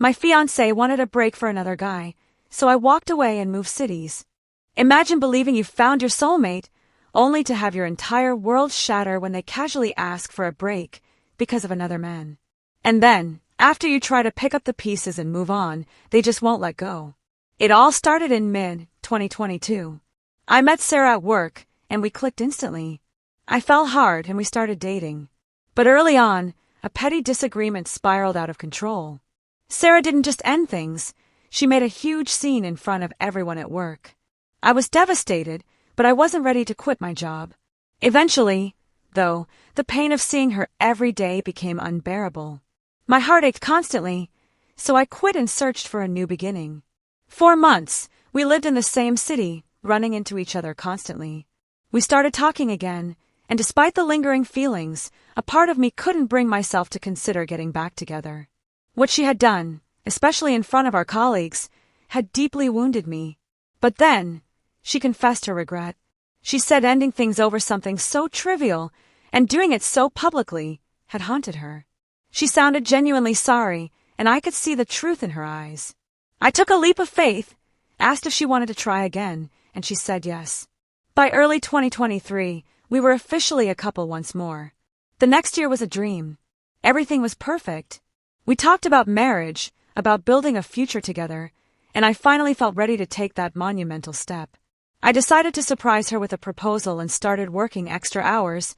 My fiancé wanted a break for another guy, so I walked away and moved cities. Imagine believing you found your soulmate, only to have your entire world shatter when they casually ask for a break because of another man. And then, after you try to pick up the pieces and move on, they just won't let go. It all started in mid-2022. I met Sarah at work, and we clicked instantly. I fell hard and we started dating. But early on, a petty disagreement spiraled out of control. Sarah didn't just end things, she made a huge scene in front of everyone at work. I was devastated, but I wasn't ready to quit my job. Eventually, though, the pain of seeing her every day became unbearable. My heart ached constantly, so I quit and searched for a new beginning. 4 months, we lived in the same city, running into each other constantly. We started talking again, and despite the lingering feelings, a part of me couldn't bring myself to consider getting back together. What she had done, especially in front of our colleagues, had deeply wounded me. But then, she confessed her regret. She said ending things over something so trivial, and doing it so publicly, had haunted her. She sounded genuinely sorry, and I could see the truth in her eyes. I took a leap of faith, asked if she wanted to try again, and she said yes. By early 2023, we were officially a couple once more. The next year was a dream. Everything was perfect. We talked about marriage, about building a future together, and I finally felt ready to take that monumental step. I decided to surprise her with a proposal and started working extra hours,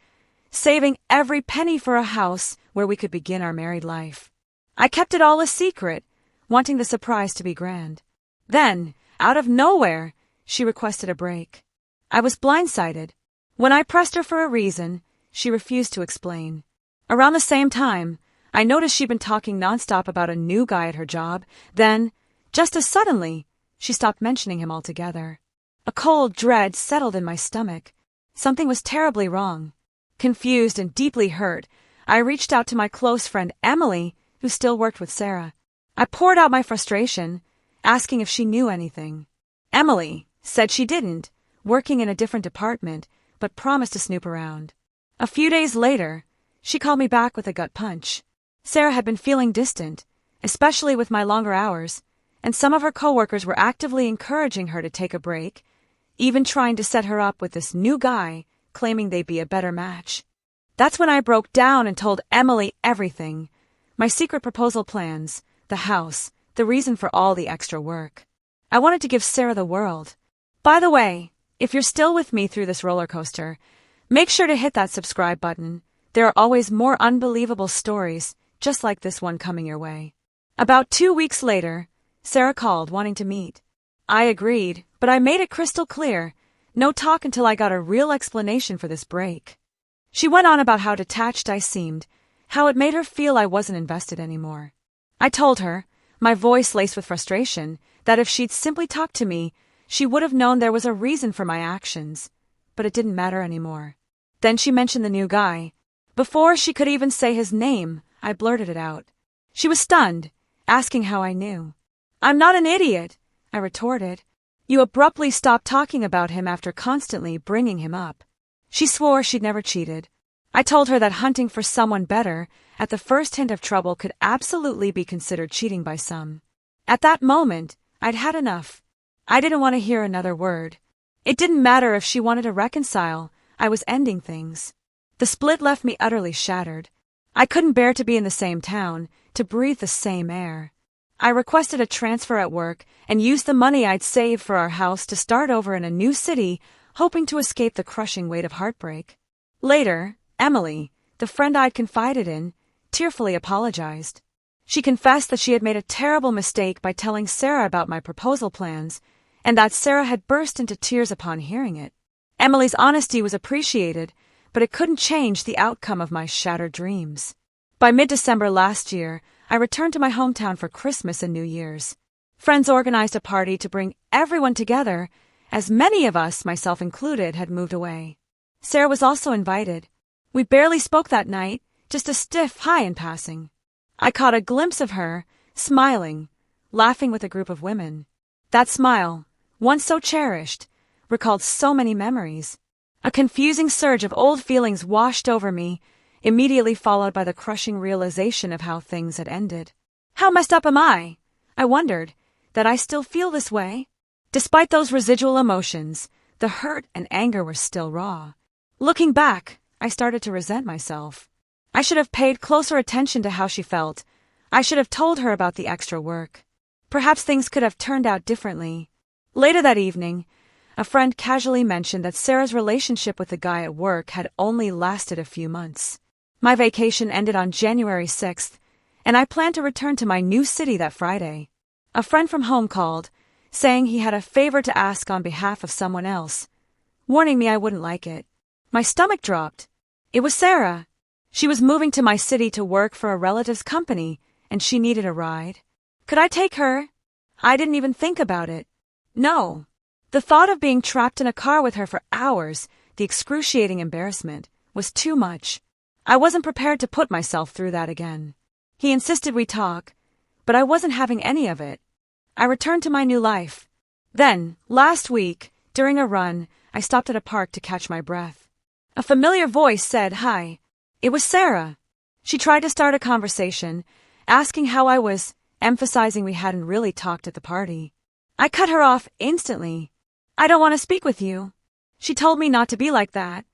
saving every penny for a house where we could begin our married life. I kept it all a secret, wanting the surprise to be grand. Then, out of nowhere, she requested a break. I was blindsided. When I pressed her for a reason, she refused to explain. Around the same time, I noticed she'd been talking nonstop about a new guy at her job. Then, just as suddenly, she stopped mentioning him altogether. A cold dread settled in my stomach. Something was terribly wrong. Confused and deeply hurt, I reached out to my close friend Emily, who still worked with Sarah. I poured out my frustration, asking if she knew anything. Emily said she didn't, working in a different department, but promised to snoop around. A few days later, she called me back with a gut punch. Sarah had been feeling distant, especially with my longer hours, and some of her coworkers were actively encouraging her to take a break, even trying to set her up with this new guy, claiming they'd be a better match. That's when I broke down and told Emily everything. My secret proposal plans, the house, the reason for all the extra work. I wanted to give Sarah the world. By the way, if you're still with me through this roller coaster, make sure to hit that subscribe button. There are always more unbelievable stories, just like this one coming your way. About 2 weeks later, Sarah called wanting to meet. I agreed, but I made it crystal clear, no talk until I got a real explanation for this break. She went on about how detached I seemed, how it made her feel I wasn't invested anymore. I told her, my voice laced with frustration, that if she'd simply talked to me, she would have known there was a reason for my actions, but it didn't matter anymore. Then she mentioned the new guy. Before she could even say his name, I blurted it out. She was stunned, asking how I knew. I'm not an idiot, I retorted. You abruptly stopped talking about him after constantly bringing him up. She swore she'd never cheated. I told her that hunting for someone better at the first hint of trouble could absolutely be considered cheating by some. At that moment, I'd had enough. I didn't want to hear another word. It didn't matter if she wanted to reconcile, I was ending things. The split left me utterly shattered. I couldn't bear to be in the same town, to breathe the same air. I requested a transfer at work and used the money I'd saved for our house to start over in a new city, hoping to escape the crushing weight of heartbreak. Later, Emily, the friend I'd confided in, tearfully apologized. She confessed that she had made a terrible mistake by telling Sarah about my proposal plans, and that Sarah had burst into tears upon hearing it. Emily's honesty was appreciated, but it couldn't change the outcome of my shattered dreams. By mid-December last year, I returned to my hometown for Christmas and New Year's. Friends organized a party to bring everyone together, as many of us, myself included, had moved away. Sarah was also invited. We barely spoke that night, just a stiff hi in passing. I caught a glimpse of her, smiling, laughing with a group of women. That smile, once so cherished, recalled so many memories. A confusing surge of old feelings washed over me, immediately followed by the crushing realization of how things had ended. How messed up am I? I wondered, that I still feel this way? Despite those residual emotions, the hurt and anger were still raw. Looking back, I started to resent myself. I should have paid closer attention to how she felt. I should have told her about the extra work. Perhaps things could have turned out differently. Later that evening, a friend casually mentioned that Sarah's relationship with the guy at work had only lasted a few months. My vacation ended on January 6th, and I planned to return to my new city that Friday. A friend from home called, saying he had a favor to ask on behalf of someone else, warning me I wouldn't like it. My stomach dropped. It was Sarah. She was moving to my city to work for a relative's company, and she needed a ride. Could I take her? I didn't even think about it. No. The thought of being trapped in a car with her for hours, the excruciating embarrassment, was too much. I wasn't prepared to put myself through that again. He insisted we talk, but I wasn't having any of it. I returned to my new life. Then, last week, during a run, I stopped at a park to catch my breath. A familiar voice said hi. It was Sarah. She tried to start a conversation, asking how I was, emphasizing we hadn't really talked at the party. I cut her off instantly. I don't want to speak with you. She told me not to be like that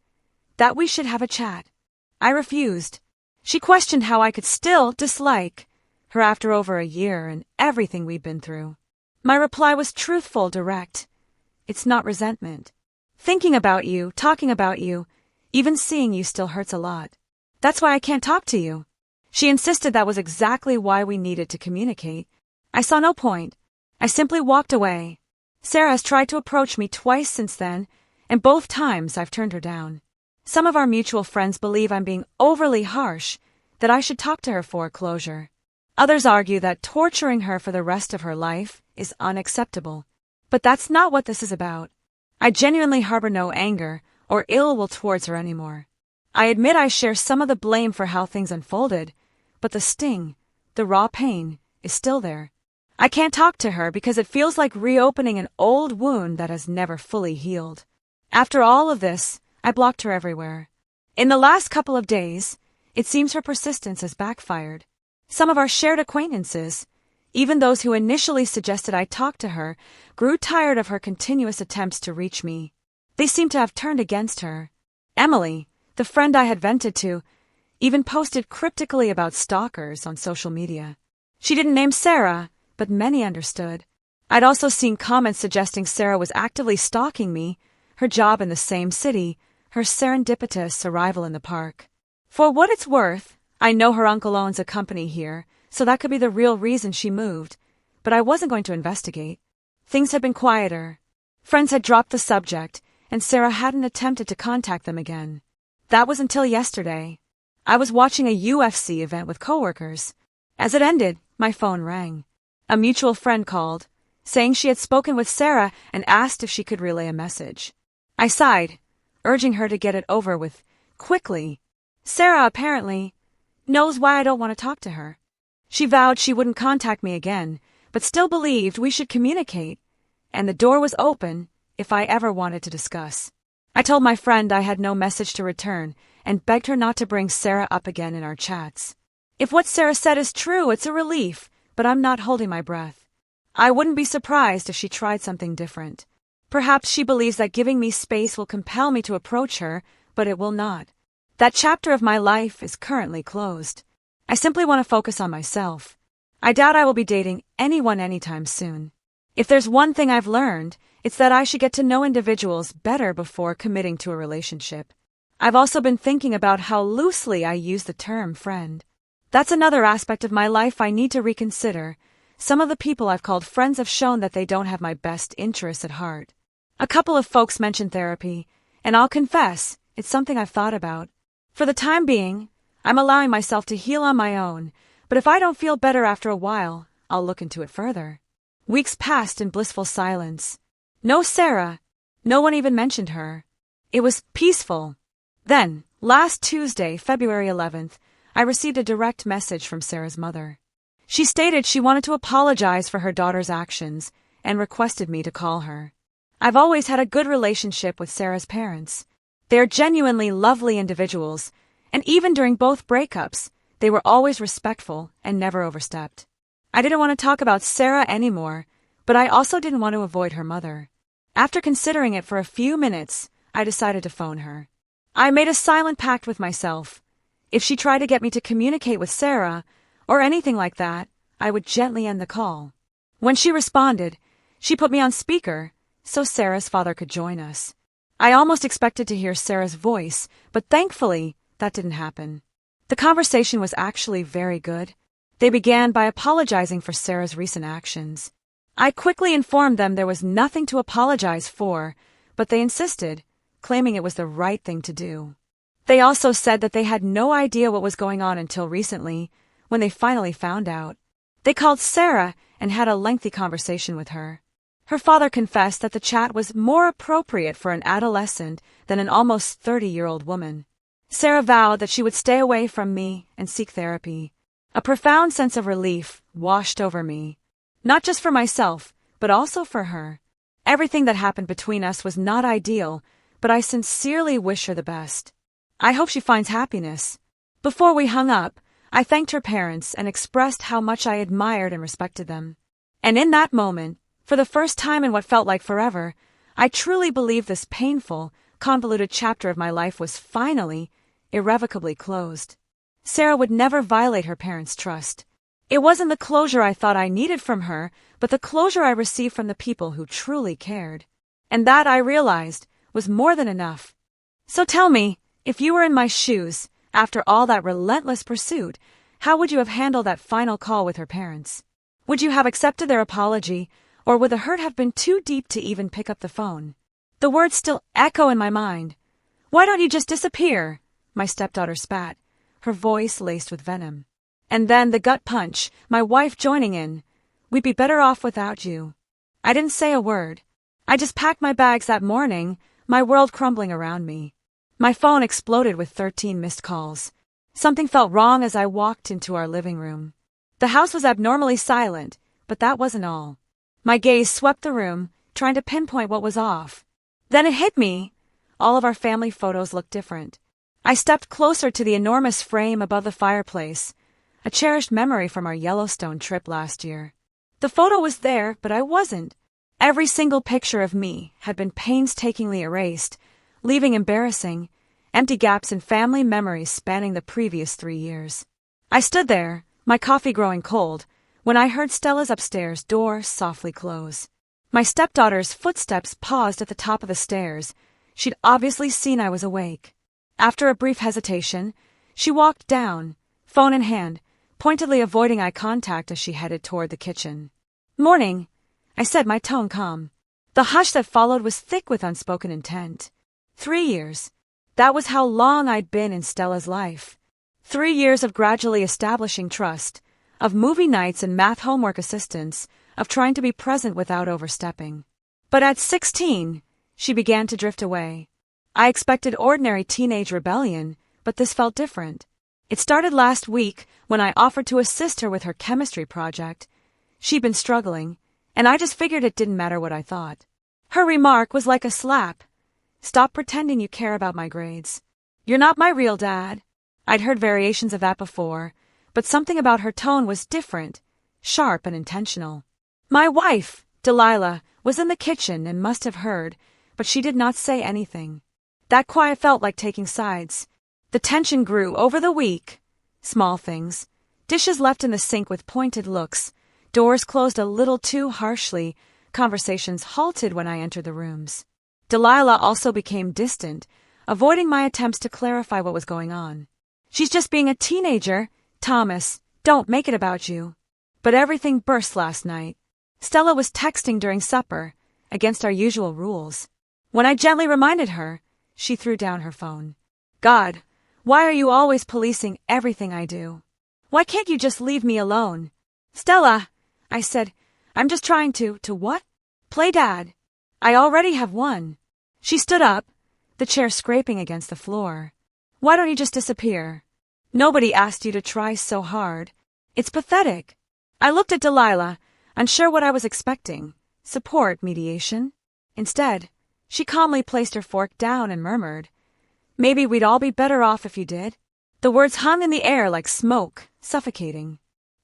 we should have a chat. I refused. She questioned how I could still dislike her after over a year and everything we'd been through. My reply was truthful, direct. It's not resentment. Thinking about you, talking about you, even seeing you still hurts a lot. That's why I can't talk to you. She insisted that was exactly why we needed to communicate. I saw no point. I simply walked away. Sarah has tried to approach me twice since then, and both times I've turned her down. Some of our mutual friends believe I'm being overly harsh, that I should talk to her for closure. Others argue that torturing her for the rest of her life is unacceptable. But that's not what this is about. I genuinely harbor no anger or ill will towards her anymore. I admit I share some of the blame for how things unfolded, but the sting, the raw pain, is still there. I can't talk to her because it feels like reopening an old wound that has never fully healed. After all of this, I blocked her everywhere. In the last couple of days, it seems her persistence has backfired. Some of our shared acquaintances, even those who initially suggested I talk to her, grew tired of her continuous attempts to reach me. They seem to have turned against her. Emily, the friend I had vented to, even posted cryptically about stalkers on social media. She didn't name Sarah, but many understood. I'd also seen comments suggesting Sarah was actively stalking me, her job in the same city, her serendipitous arrival in the park. For what it's worth, I know her uncle owns a company here, so that could be the real reason she moved, but I wasn't going to investigate. Things had been quieter. Friends had dropped the subject, and Sarah hadn't attempted to contact them again. That was until yesterday. I was watching a UFC event with coworkers. As it ended, my phone rang. A mutual friend called, saying she had spoken with Sarah and asked if she could relay a message. I sighed, urging her to get it over with quickly. Sarah, apparently, knows why I don't want to talk to her. She vowed she wouldn't contact me again, but still believed we should communicate, and the door was open if I ever wanted to discuss. I told my friend I had no message to return and begged her not to bring Sarah up again in our chats. If what Sarah said is true, it's a relief, but I'm not holding my breath. I wouldn't be surprised if she tried something different. Perhaps she believes that giving me space will compel me to approach her, but it will not. That chapter of my life is currently closed. I simply want to focus on myself. I doubt I will be dating anyone anytime soon. If there's one thing I've learned, it's that I should get to know individuals better before committing to a relationship. I've also been thinking about how loosely I use the term friend. That's another aspect of my life I need to reconsider. Some of the people I've called friends have shown that they don't have my best interests at heart. A couple of folks mentioned therapy, and I'll confess, it's something I've thought about. For the time being, I'm allowing myself to heal on my own, but if I don't feel better after a while, I'll look into it further. Weeks passed in blissful silence. No Sarah. No one even mentioned her. It was peaceful. Then, last Tuesday, February 11th, I received a direct message from Sarah's mother. She stated she wanted to apologize for her daughter's actions and requested me to call her. I've always had a good relationship with Sarah's parents. They are genuinely lovely individuals, and even during both breakups, they were always respectful and never overstepped. I didn't want to talk about Sarah anymore, but I also didn't want to avoid her mother. After considering it for a few minutes, I decided to phone her. I made a silent pact with myself. If she tried to get me to communicate with Sarah, or anything like that, I would gently end the call. When she responded, she put me on speaker, so Sarah's father could join us. I almost expected to hear Sarah's voice, but thankfully, that didn't happen. The conversation was actually very good. They began by apologizing for Sarah's recent actions. I quickly informed them there was nothing to apologize for, but they insisted, claiming it was the right thing to do. They also said that they had no idea what was going on until recently, when they finally found out. They called Sarah and had a lengthy conversation with her. Her father confessed that the chat was more appropriate for an adolescent than an almost 30-year-old woman. Sarah vowed that she would stay away from me and seek therapy. A profound sense of relief washed over me. Not just for myself, but also for her. Everything that happened between us was not ideal, but I sincerely wish her the best. I hope she finds happiness. Before we hung up, I thanked her parents and expressed how much I admired and respected them. And in that moment, for the first time in what felt like forever, I truly believed this painful, convoluted chapter of my life was finally, irrevocably closed. Sarah would never violate her parents' trust. It wasn't the closure I thought I needed from her, but the closure I received from the people who truly cared. And that, I realized, was more than enough. So tell me, if you were in my shoes, after all that relentless pursuit, how would you have handled that final call with her parents? Would you have accepted their apology, or would the hurt have been too deep to even pick up the phone? The words still echo in my mind. Why don't you just disappear? My stepdaughter spat, her voice laced with venom. And then the gut punch, my wife joining in. We'd be better off without you. I didn't say a word. I just packed my bags that morning, my world crumbling around me. My phone exploded with 13 missed calls. Something felt wrong as I walked into our living room. The house was abnormally silent, but that wasn't all. My gaze swept the room, trying to pinpoint what was off. Then it hit me. All of our family photos looked different. I stepped closer to the enormous frame above the fireplace, a cherished memory from our Yellowstone trip last year. The photo was there, but I wasn't. Every single picture of me had been painstakingly erased, leaving embarrassing, empty gaps in family memories spanning the previous 3 years. I stood there, my coffee growing cold, when I heard Stella's upstairs door softly close. My stepdaughter's footsteps paused at the top of the stairs. She'd obviously seen I was awake. After a brief hesitation, she walked down, phone in hand, pointedly avoiding eye contact as she headed toward the kitchen. "Morning," I said, my tone calm. The hush that followed was thick with unspoken intent. 3 years. That was how long I'd been in Stella's life. 3 years of gradually establishing trust, of movie nights and math homework assistance, of trying to be present without overstepping. But at 16, she began to drift away. I expected ordinary teenage rebellion, but this felt different. It started last week when I offered to assist her with her chemistry project. She'd been struggling, and I just figured it didn't matter what I thought. Her remark was like a slap. "Stop pretending you care about my grades. You're not my real dad." I'd heard variations of that before, but something about her tone was different, sharp and intentional. My wife, Delilah, was in the kitchen and must have heard, but she did not say anything. That quiet felt like taking sides. The tension grew over the week. Small things. Dishes left in the sink with pointed looks. Doors closed a little too harshly. Conversations halted when I entered the rooms. Delilah also became distant, avoiding my attempts to clarify what was going on. "She's just being a teenager. Thomas, don't make it about you." But everything burst last night. Stella was texting during supper, against our usual rules. When I gently reminded her, she threw down her phone. "God, why are you always policing everything I do? Why can't you just leave me alone?" "Stella," I said, "I'm just trying to what? Play dad. I already have one." She stood up, the chair scraping against the floor. "Why don't you just disappear? Nobody asked you to try so hard. It's pathetic." I looked at Delilah, unsure what I was expecting. Support, mediation. Instead, she calmly placed her fork down and murmured, "Maybe we'd all be better off if you did." The words hung in the air like smoke, suffocating.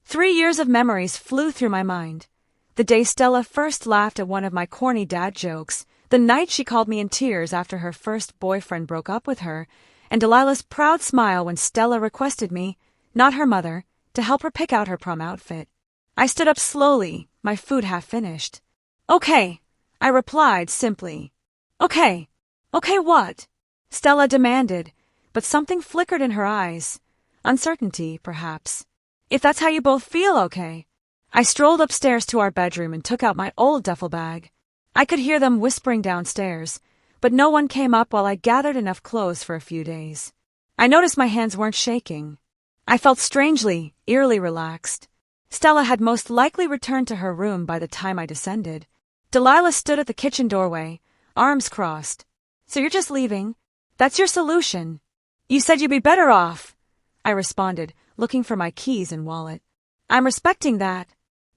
3 years of memories flew through my mind. The day Stella first laughed at one of my corny dad jokes, the night she called me in tears after her first boyfriend broke up with her, and Delilah's proud smile when Stella requested me, not her mother, to help her pick out her prom outfit. I stood up slowly, my food half finished. "Okay," I replied simply. "Okay. Okay what?" Stella demanded, but something flickered in her eyes. Uncertainty, perhaps. "If that's how you both feel, okay." I strolled upstairs to our bedroom and took out my old duffel bag. I could hear them whispering downstairs, but no one came up while I gathered enough clothes for a few days. I noticed my hands weren't shaking. I felt strangely, eerily relaxed. Stella had most likely returned to her room by the time I descended. Delilah stood at the kitchen doorway, arms crossed. "So you're just leaving? That's your solution?" "You said you'd be better off," I responded, looking for my keys and wallet. "I'm respecting that."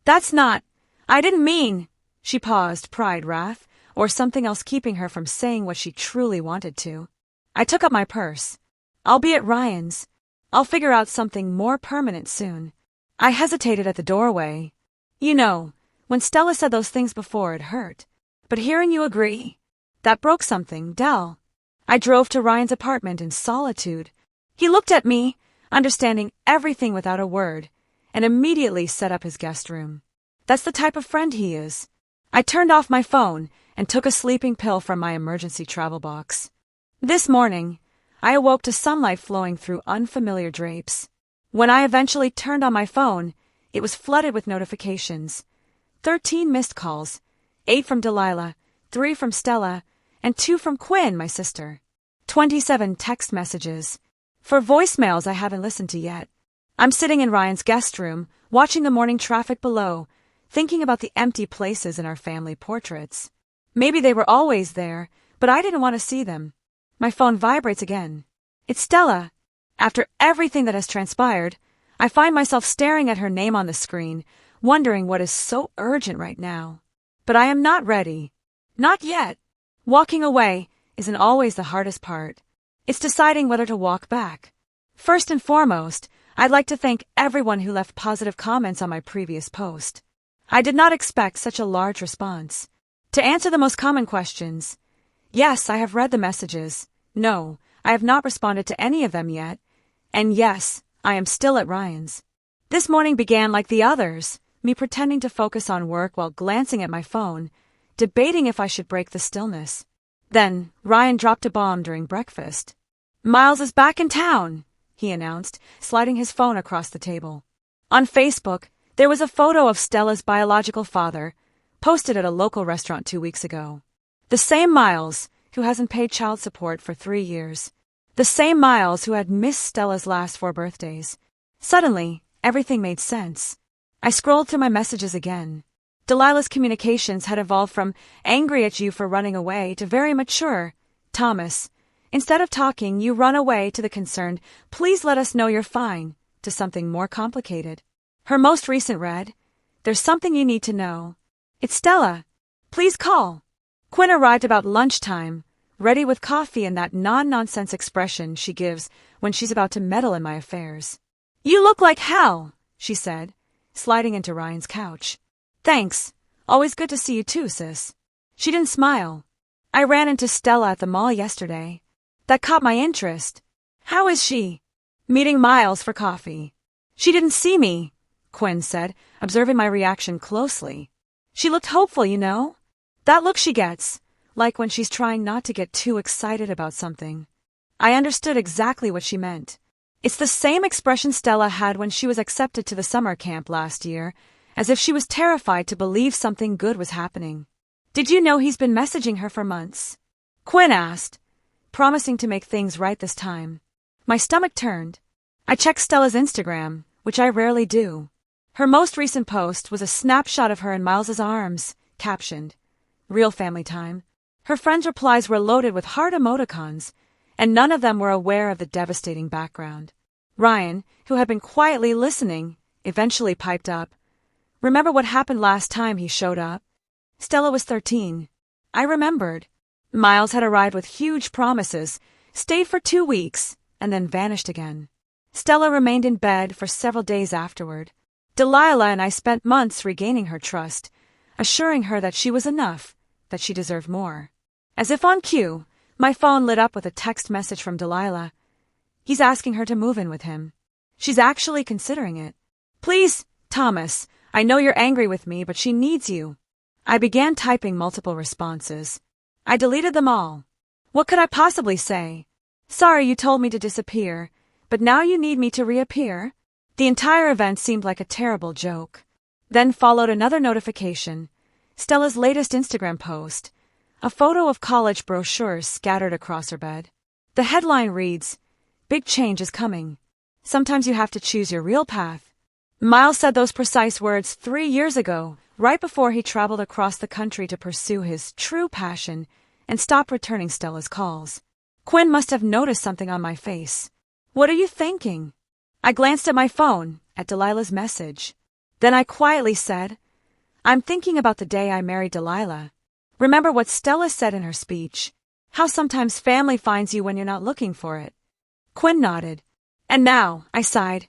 "That's not. I didn't mean." She paused, pride, wrath, or something else keeping her from saying what she truly wanted to. I took up my purse. "I'll be at Ryan's. I'll figure out something more permanent soon." I hesitated at the doorway. You know, when Stella said those things before, it hurt. But hearing you agree, that broke something, Del. I drove to Ryan's apartment in solitude. He looked at me, understanding everything without a word, and immediately set up his guest room. That's the type of friend he is. I turned off my phone and took a sleeping pill from my emergency travel box. This morning, I awoke to sunlight flowing through unfamiliar drapes. When I eventually turned on my phone, it was flooded with notifications. 13 missed calls, 8 from Delilah, 3 from Stella, and 2 from Quinn, my sister. 27 text messages. For voicemails I haven't listened to yet. I'm sitting in Ryan's guest room, watching the morning traffic below, thinking about the empty places in our family portraits. Maybe they were always there, but I didn't want to see them. My phone vibrates again. It's Stella. After everything that has transpired, I find myself staring at her name on the screen, wondering what is so urgent right now. But I am not ready. Not yet. Walking away isn't always the hardest part. It's deciding whether to walk back. First and foremost, I'd like to thank everyone who left positive comments on my previous post. I did not expect such a large response. To answer the most common questions, yes, I have read the messages. No, I have not responded to any of them yet. And yes, I am still at Ryan's. This morning began like the others, me pretending to focus on work while glancing at my phone, debating if I should break the stillness. Then, Ryan dropped a bomb during breakfast. "Miles is back in town," he announced, sliding his phone across the table. On Facebook, there was a photo of Stella's biological father, posted at a local restaurant 2 weeks ago. The same Miles, who hasn't paid child support for 3 years. The same Miles who had missed Stella's last 4 birthdays. Suddenly, everything made sense. I scrolled through my messages again. Delilah's communications had evolved from "angry at you for running away" to very mature. "Thomas, instead of talking, you run away," to the concerned "please let us know you're fine," to something more complicated. Her most recent read, "There's something you need to know. It's Stella. Please call." Quinn arrived about lunchtime, ready with coffee and that non-nonsense expression she gives when she's about to meddle in my affairs. "You look like hell," she said, sliding into Ryan's couch. "Thanks. Always good to see you too, sis." She didn't smile. "I ran into Stella at the mall yesterday. That caught my interest." "How is she?" "Meeting Miles for coffee." "She didn't see me," Quinn said, observing my reaction closely. "She looked hopeful, you know. That look she gets, like when she's trying not to get too excited about something." I understood exactly what she meant. It's the same expression Stella had when she was accepted to the summer camp last year, as if she was terrified to believe something good was happening. "Did you know he's been messaging her for months?" Quinn asked, promising to make things right this time. My stomach turned. I checked Stella's Instagram, which I rarely do. Her most recent post was a snapshot of her in Miles's arms, captioned, "Real family time." Her friends' replies were loaded with heart emoticons, and none of them were aware of the devastating background. Ryan, who had been quietly listening, eventually piped up, "Remember what happened last time he showed up?" Stella was 13. I remembered. Miles had arrived with huge promises, stayed for 2 weeks, and then vanished again. Stella remained in bed for several days afterward. Delilah and I spent months regaining her trust, assuring her that she was enough, that she deserved more. As if on cue, my phone lit up with a text message from Delilah. He's asking her to move in with him. She's actually considering it. Please, Thomas, I know you're angry with me, but she needs you. I began typing multiple responses. I deleted them all. What could I possibly say? Sorry you told me to disappear, but now you need me to reappear? The entire event seemed like a terrible joke. Then followed another notification. Stella's latest Instagram post. A photo of college brochures scattered across her bed. The headline reads, "Big change is coming. Sometimes you have to choose your real path." Miles said those precise words 3 years ago, right before he traveled across the country to pursue his true passion and stop returning Stella's calls. Quinn must have noticed something on my face. What are you thinking? I glanced at my phone, at Delilah's message. Then I quietly said, I'm thinking about the day I married Delilah. Remember what Stella said in her speech, how sometimes family finds you when you're not looking for it. Quinn nodded. And now, I sighed.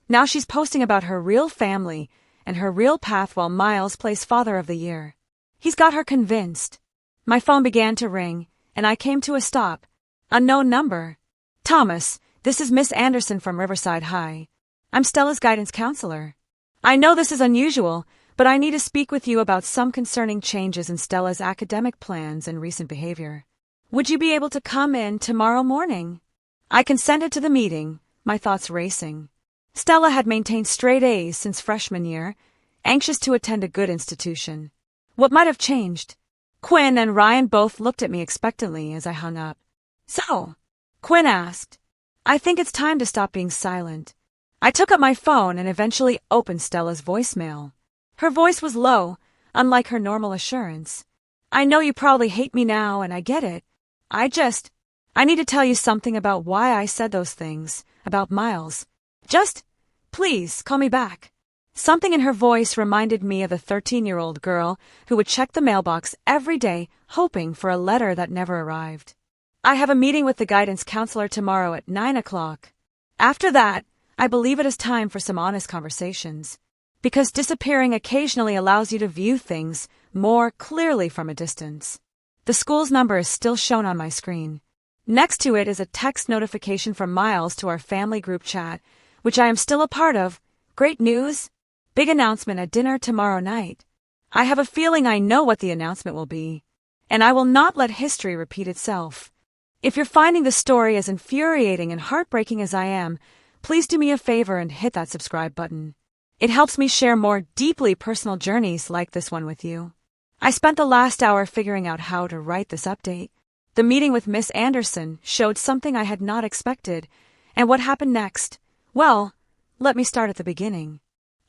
Now she's posting about her real family and her real path while Miles plays Father of the Year. He's got her convinced. My phone began to ring, and I came to a stop. Unknown number. Thomas, this is Miss Anderson from Riverside High. I'm Stella's guidance counselor. I know this is unusual, but I need to speak with you about some concerning changes in Stella's academic plans and recent behavior. Would you be able to come in tomorrow morning? I consented to the meeting, my thoughts racing. Stella had maintained straight A's since freshman year, anxious to attend a good institution. What might have changed? Quinn and Ryan both looked at me expectantly as I hung up. So, Quinn asked, I think it's time to stop being silent. I took up my phone and eventually opened Stella's voicemail. Her voice was low, unlike her normal assurance. I know you probably hate me now, and I get it. I need to tell you something about why I said those things, about Miles. Please, call me back. Something in her voice reminded me of the 13-year-old girl who would check the mailbox every day, hoping for a letter that never arrived. I have a meeting with the guidance counselor tomorrow at 9 o'clock. After that, I believe it is time for some honest conversations. Because disappearing occasionally allows you to view things more clearly from a distance. The school's number is still shown on my screen. Next to it is a text notification from Miles to our family group chat, which I am still a part of. Great news! Big announcement at dinner tomorrow night. I have a feeling I know what the announcement will be. And I will not let history repeat itself. If you're finding the story as infuriating and heartbreaking as I am, please do me a favor and hit that subscribe button. It helps me share more deeply personal journeys like this one with you. I spent the last hour figuring out how to write this update. The meeting with Miss Anderson showed something I had not expected. And what happened next? Well, let me start at the beginning.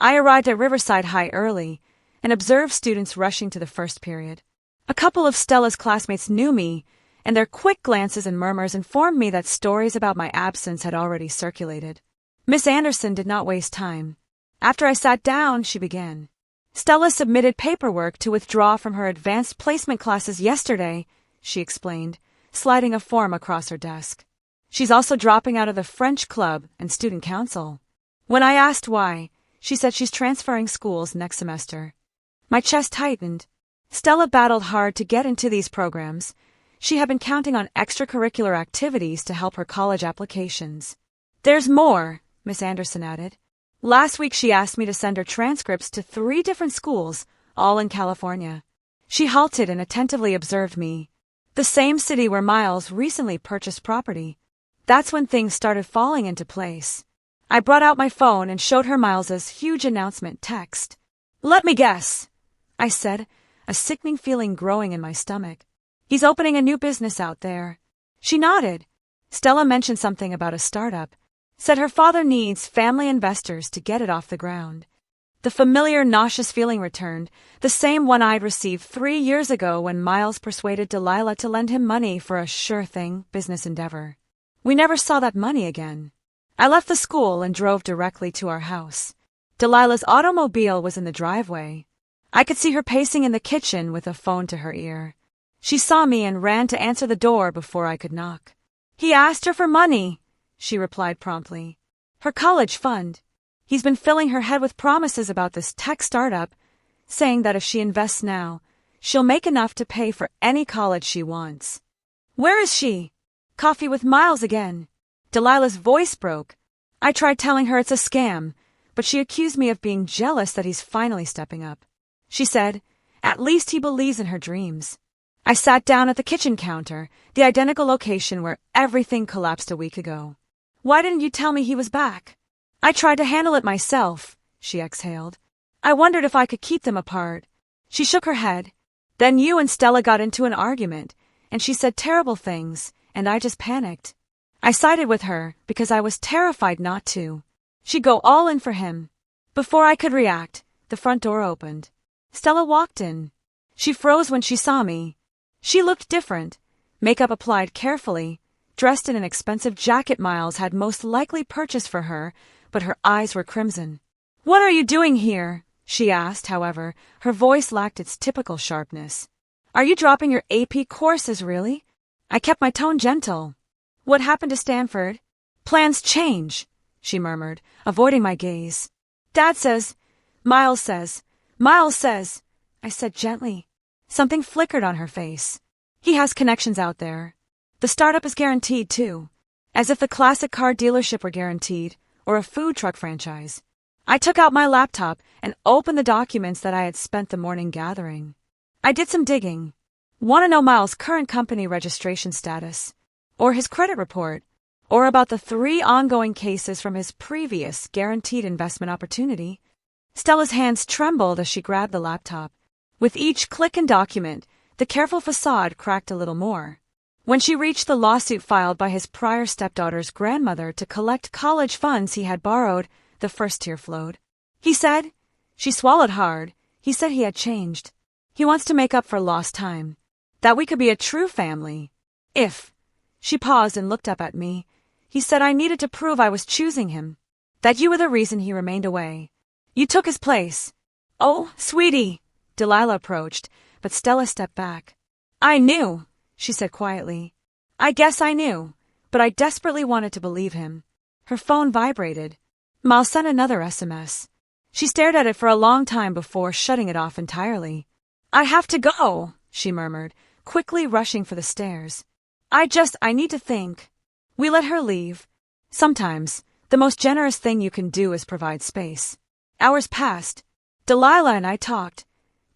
I arrived at Riverside High early and observed students rushing to the first period. A couple of Stella's classmates knew me, and their quick glances and murmurs informed me that stories about my absence had already circulated. Miss Anderson did not waste time. After I sat down, she began. Stella submitted paperwork to withdraw from her advanced placement classes yesterday, she explained, sliding a form across her desk. She's also dropping out of the French club and student council. When I asked why, she said she's transferring schools next semester. My chest tightened. Stella battled hard to get into these programs. She had been counting on extracurricular activities to help her college applications. There's more, Miss Anderson added. Last week she asked me to send her transcripts to 3 different schools, all in California. She halted and attentively observed me. The same city where Miles recently purchased property. That's when things started falling into place. I brought out my phone and showed her Miles's huge announcement text. Let me guess, I said, a sickening feeling growing in my stomach. He's opening a new business out there. She nodded. Stella mentioned something about a startup. Said her father needs family investors to get it off the ground. The familiar nauseous feeling returned, the same one I'd received 3 years ago when Miles persuaded Delilah to lend him money for a sure-thing business endeavor. We never saw that money again. I left the school and drove directly to our house. Delilah's automobile was in the driveway. I could see her pacing in the kitchen with a phone to her ear. She saw me and ran to answer the door before I could knock. He asked her for money, she replied promptly. Her college fund. He's been filling her head with promises about this tech startup, saying that if she invests now, she'll make enough to pay for any college she wants. Where is she? Coffee with Miles again. Delilah's voice broke. I tried telling her it's a scam, but she accused me of being jealous that he's finally stepping up. She said, at least he believes in her dreams. I sat down at the kitchen counter, the identical location where everything collapsed a week ago. Why didn't you tell me he was back? I tried to handle it myself, she exhaled. I wondered if I could keep them apart. She shook her head. Then you and Stella got into an argument, and she said terrible things, and I just panicked. I sided with her because I was terrified not to. She'd go all in for him. Before I could react, the front door opened. Stella walked in. She froze when she saw me. She looked different, makeup applied carefully, dressed in an expensive jacket Miles had most likely purchased for her, but her eyes were crimson. What are you doing here? She asked, however, her voice lacked its typical sharpness. Are you dropping your AP courses, really? I kept my tone gentle. What happened to Stanford? Plans change, she murmured, avoiding my gaze. Dad says, Miles says, I said gently. Something flickered on her face. He has connections out there. The startup is guaranteed, too. As if the classic car dealership were guaranteed, or a food truck franchise. I took out my laptop and opened the documents that I had spent the morning gathering. I did some digging. Want to know Miles' current company registration status, or his credit report, or about the 3 ongoing cases from his previous guaranteed investment opportunity. Stella's hands trembled as she grabbed the laptop. With each click and document, the careful facade cracked a little more. When she reached the lawsuit filed by his prior stepdaughter's grandmother to collect college funds he had borrowed, the first tear flowed. He said, she swallowed hard, he said he had changed. He wants to make up for lost time. That we could be a true family. If. She paused and looked up at me. He said I needed to prove I was choosing him. That you were the reason he remained away. You took his place. Oh, sweetie. Delilah approached, but Stella stepped back. I knew, she said quietly. I guess I knew, but I desperately wanted to believe him. Her phone vibrated. Miles sent another SMS. She stared at it for a long time before shutting it off entirely. I have to go, she murmured, quickly rushing for the stairs. I need to think. We let her leave. Sometimes, the most generous thing you can do is provide space. Hours passed. Delilah and I talked.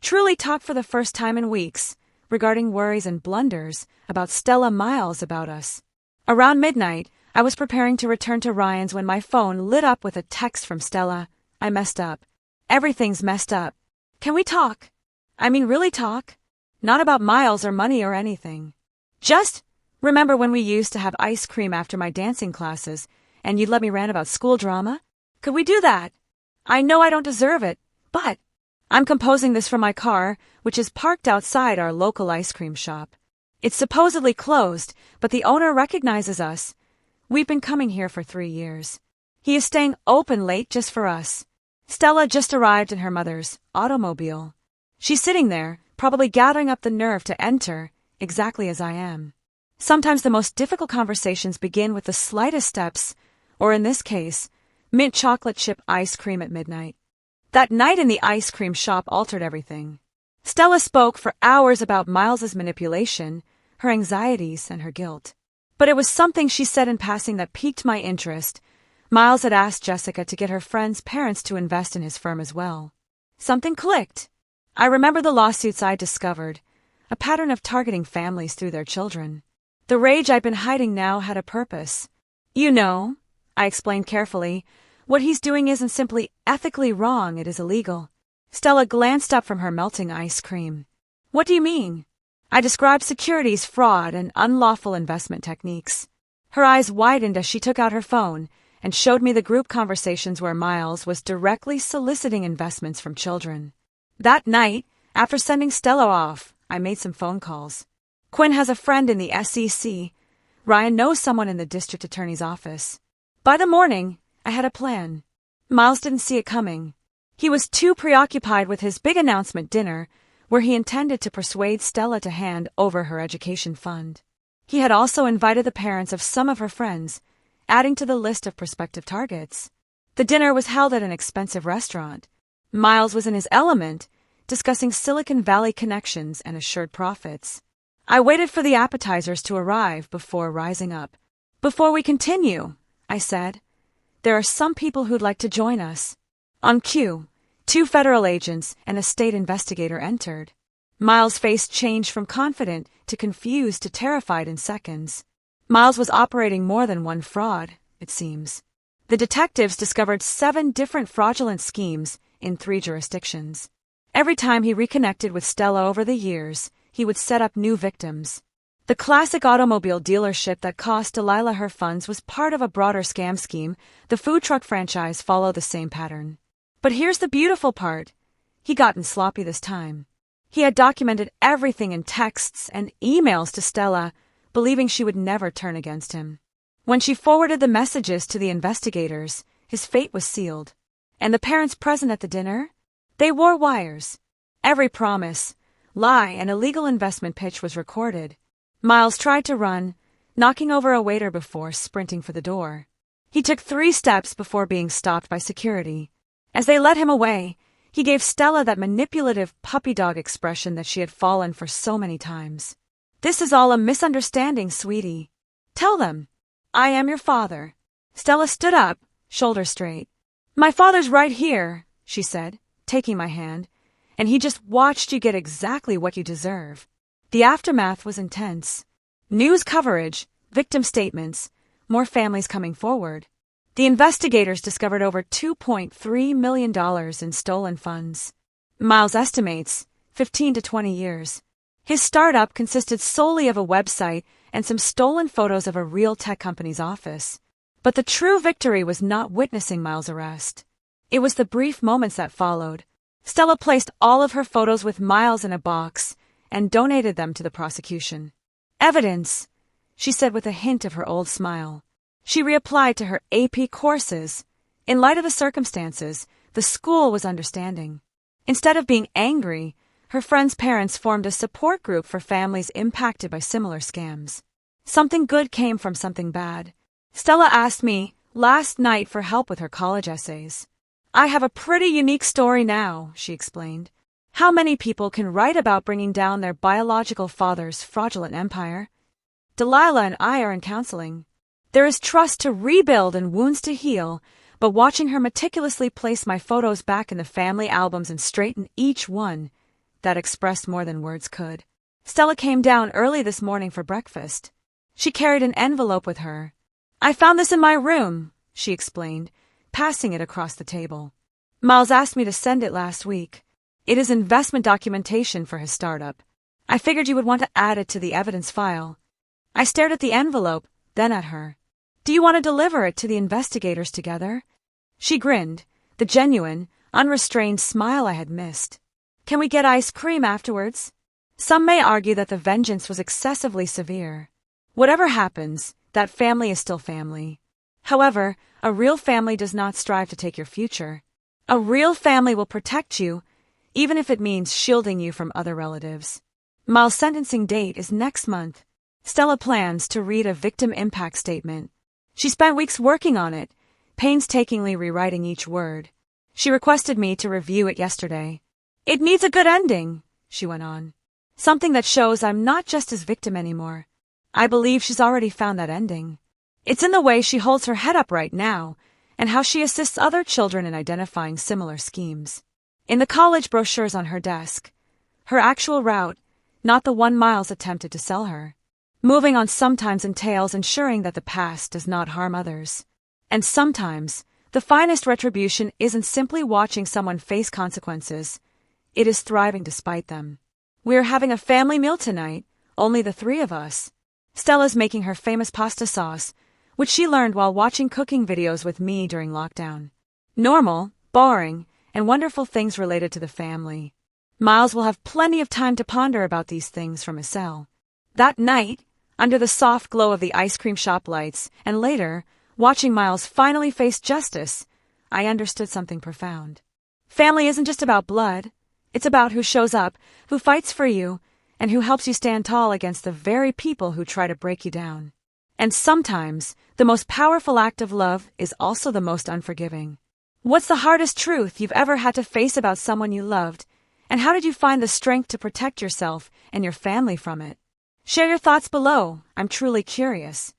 Truly talked for the first time in weeks, regarding worries and blunders about Stella, Miles, about us. Around midnight, I was preparing to return to Ryan's when my phone lit up with a text from Stella. I messed up. Everything's messed up. Can we talk? I mean, really talk? Not about Miles or money or anything. Just remember when we used to have ice cream after my dancing classes, and you'd let me rant about school drama? Could we do that? I know I don't deserve it, but I'm composing this from my car, which is parked outside our local ice cream shop. It's supposedly closed, but the owner recognizes us. We've been coming here for 3 years. He is staying open late just for us. Stella just arrived in her mother's automobile. She's sitting there, probably gathering up the nerve to enter, exactly as I am. Sometimes the most difficult conversations begin with the slightest steps, or in this case, mint chocolate chip ice cream at midnight. That night in the ice cream shop altered everything. Stella spoke for hours about Miles's manipulation, her anxieties, and her guilt. But it was something she said in passing that piqued my interest. Miles had asked Jessica to get her friend's parents to invest in his firm as well. Something clicked. I remember the lawsuits I'd discovered, a pattern of targeting families through their children. The rage I'd been hiding now had a purpose. You know, I explained carefully, what he's doing isn't simply ethically wrong, it is illegal. Stella glanced up from her melting ice cream. What do you mean? I described securities fraud and unlawful investment techniques. Her eyes widened as she took out her phone and showed me the group conversations where Miles was directly soliciting investments from children. That night, after sending Stella off, I made some phone calls. Quinn has a friend in the SEC. Ryan knows someone in the district attorney's office. By the morning, I had a plan. Miles didn't see it coming. He was too preoccupied with his big announcement dinner, where he intended to persuade Stella to hand over her education fund. He had also invited the parents of some of her friends, adding to the list of prospective targets. The dinner was held at an expensive restaurant. Miles was in his element, discussing Silicon Valley connections and assured profits. I waited for the appetizers to arrive before rising up. "Before we continue," I said, "there are some people who'd like to join us." On cue, 2 federal agents and a state investigator entered. Miles' face changed from confident to confused to terrified in seconds. Miles was operating more than one fraud, it seems. The detectives discovered 7 different fraudulent schemes in 3 jurisdictions. Every time he reconnected with Stella over the years, he would set up new victims. The classic automobile dealership that cost Delilah her funds was part of a broader scam scheme. The food truck franchise followed the same pattern. But here's the beautiful part. He gotten sloppy this time. He had documented everything in texts and emails to Stella, believing she would never turn against him. When she forwarded the messages to the investigators, his fate was sealed. And the parents present at the dinner? They wore wires. Every promise, lie, and illegal investment pitch was recorded. Miles tried to run, knocking over a waiter before sprinting for the door. He took 3 steps before being stopped by security. As they led him away, he gave Stella that manipulative puppy dog expression that she had fallen for so many times. "This is all a misunderstanding, sweetie. Tell them. I am your father." Stella stood up, shoulders straight. "My father's right here," she said, taking my hand, "and he just watched you get exactly what you deserve." The aftermath was intense. News coverage, victim statements, more families coming forward. The investigators discovered over $2.3 million in stolen funds. Miles estimates 15 to 20 years. His startup consisted solely of a website and some stolen photos of a real tech company's office. But the true victory was not witnessing Miles' arrest. It was the brief moments that followed. Stella placed all of her photos with Miles in a box and donated them to the prosecution. "Evidence," she said with a hint of her old smile. She reapplied to her AP courses. In light of the circumstances, the school was understanding. Instead of being angry, her friends' parents formed a support group for families impacted by similar scams. Something good came from something bad. Stella asked me last night for help with her college essays. "I have a pretty unique story now," she explained. "How many people can write about bringing down their biological father's fraudulent empire? Delilah and I are in counseling. There is trust to rebuild and wounds to heal, but watching her meticulously place my photos back in the family albums and straighten each one, that expressed more than words could." Stella came down early this morning for breakfast. She carried an envelope with her. "I found this in my room," she explained, passing it across the table. "Miles asked me to send it last week. It is investment documentation for his startup. I figured you would want to add it to the evidence file." I stared at the envelope, then at her. "Do you want to deliver it to the investigators together?" She grinned, the genuine, unrestrained smile I had missed. "Can we get ice cream afterwards?" Some may argue that the vengeance was excessively severe. Whatever happens, that family is still family. However, a real family does not strive to take your future. A real family will protect you, even if it means shielding you from other relatives. Miles' sentencing date is next month. Stella plans to read a victim impact statement. She spent weeks working on it, painstakingly rewriting each word. She requested me to review it yesterday. "It needs a good ending," she went on. "Something that shows I'm not just his victim anymore. I believe she's already found that ending. It's in the way she holds her head up right now, and how she assists other children in identifying similar schemes. In the college brochures on her desk, her actual route, not the one Miles attempted to sell her. Moving on sometimes entails ensuring that the past does not harm others. And sometimes, the finest retribution isn't simply watching someone face consequences. It is thriving despite them. We're having a family meal tonight, only the 3 of us. Stella's making her famous pasta sauce, which she learned while watching cooking videos with me during lockdown. Normal, boring, and wonderful things related to the family. Miles will have plenty of time to ponder about these things from his cell. That night, under the soft glow of the ice cream shop lights, and later, watching Miles finally face justice, I understood something profound. Family isn't just about blood. It's about who shows up, who fights for you, and who helps you stand tall against the very people who try to break you down. And sometimes, the most powerful act of love is also the most unforgiving. What's the hardest truth you've ever had to face about someone you loved, and how did you find the strength to protect yourself and your family from it? Share your thoughts below. I'm truly curious.